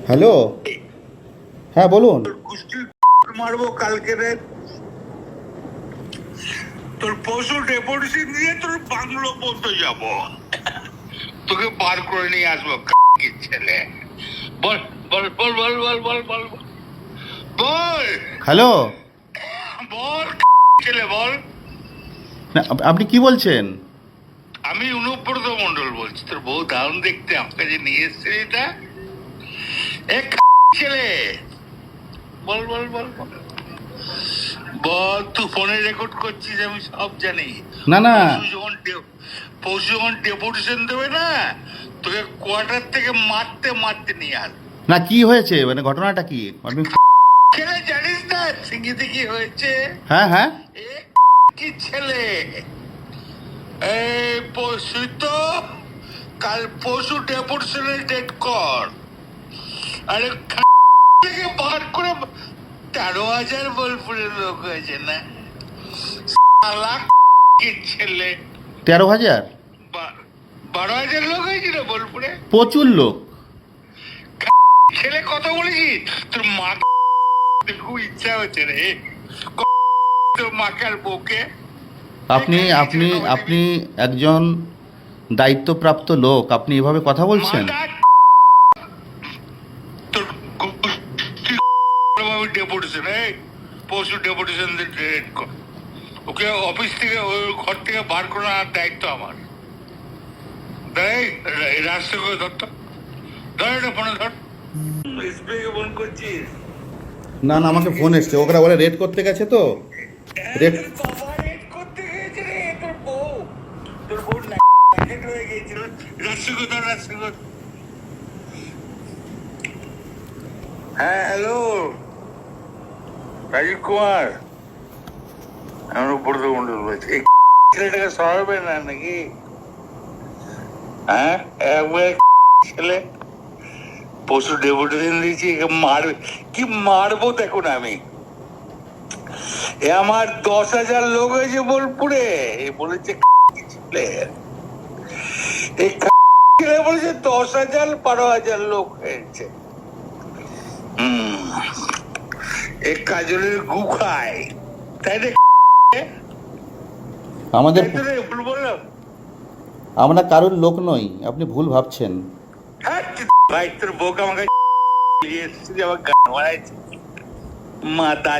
Hello, হ্যাঁ বলুন। কুস্তি মারবো কালকে রে। তোর পশু ডেপুটেশন দিয়ে তোর বাংলো বলতে যাব, তোকে বার করে নিয়ে আসবো ছেলে। বল বল বল বল বল বল বল বল হ্যালো, বল ছেলে বল। না আপনি কি বলছেন? আমি অনুব্রত মন্ডল বলছি, তোর বউ দারুণ দেখতে, আমাকে যে নিয়ে এসছে এটা। এক ছেলে বল বল বল বল বল। তুই ফোনে রেকর্ড করছিস, আমি সব জানি। না না, পরশু যখন ডেপুটেশন দেবে না, তোকে কোয়ার্টার থেকে মারতে মারতে নিয়ে আস। না কি হয়েছে, মানে ঘটনাটা কি আপনি? ছেলে জানিস না সিঙ্গিতে কি হয়েছে? হ্যাঁ হ্যাঁ, কি ছেলে এই পরশু তো, কাল পরশু ডেপুটেশনের ডেট কর। আরে থেকে বার করে 13,000 বোলপুরের লোক হয়েছে না, কি ছেলে। 13,000? 12,000 লোক হয়েছিল বোলপুরে, প্রচুর লোক। ছেলে কত বলেছিস? তোর মা খুব ইচ্ছা হচ্ছে রে, তোর মাকে আর বউকে। আপনি আপনি আপনি একজন দায়িত্বপ্রাপ্ত লোক, আপনি এভাবে কথা বলছেন? তোর ডেপুটেশন, এই পরশু ডেপুটেশন রেড কর। ওকে অফিস থেকে, ওই ঘর থেকে বার করার দায়িত্ব আমার। রাস্তা করে ধরতো, ধর এটা ফোনে ধর। ফোন করছিস? না না, আমাকে ফোন এসছে, ওরা বলে রেড করতে গেছে তো। রেড করতে গেছে রে তোর বউ, তোর বউ হয়ে গেছিল। রাস্তা করে ধর, রাস্তা কর। হ্যাঁ হ্যালো, রাজীব কুমার, আমার উপরে তো মন্ডল বলছি। এই ছেলেটাকে সরাবে না নাকি? হ্যাঁ, একবার ছেলে পশু ডেপুটেশন দিয়েছি, একে মারবে। কি মারবো দেখুন আমি। এ আমার 10,000 লোক হয়েছে বোলপুরে, এ বলেছে ছেলে। এই ছেলে বলেছে 10,000 12,000 লোক হয়েছে। এক কাজলের গু খায়, তাই না? আমাদের, ভুল বললাম? আমরা কারোর লোক নই, আপনি ভুল ভাবছেন। হ্যাঁ ভাই, তোর বউকে আমাকে নিয়ে এসেছিস, আমার গান মারাইছে মাথা।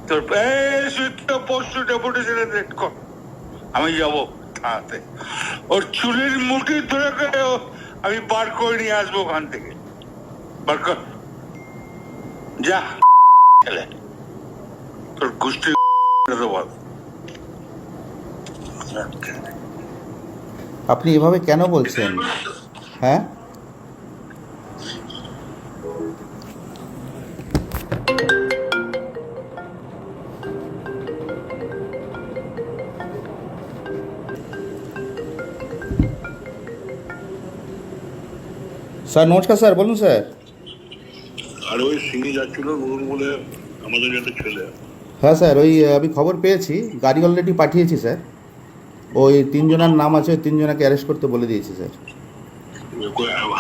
তোর পরশু ডেপুটেশনে রেড কর, আমি যাবো থানাতে। ওর চুলের মুঠি ধরে আমি বার করে নিয়ে আসবো ওখান থেকে। বার কর, যা ছেলে, তোর গোষ্ঠী বল। আপনি এভাবে কেন বলছেন? হ্যাঁ, স্যার নমস্কার। স্যার বলুন স্যার। আর ওই সিঙ্গি যাচ্ছিল নুরুল বলে আমাদের একটা ছেলে। হ্যাঁ স্যার, ওই আমি খবর পেয়েছি, গাড়ি অলরেডি পাঠিয়েছি স্যার। ওই 3 জনের নাম আছে, ওই 3 জনকে অ্যারেস্ট করতে বলে দিয়েছি স্যার।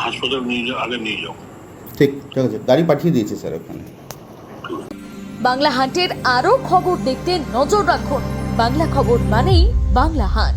হাসপাতাল নিয়ে যাও, আগে নিয়ে যাও। ঠিক ঠিক আছে, গাড়ি পাঠিয়ে দিয়েছি স্যার ওখানে। বাংলা হাটের আরও খবর দেখতে নজর রাখুন। বাংলা খবর মানেই বাংলা হাট।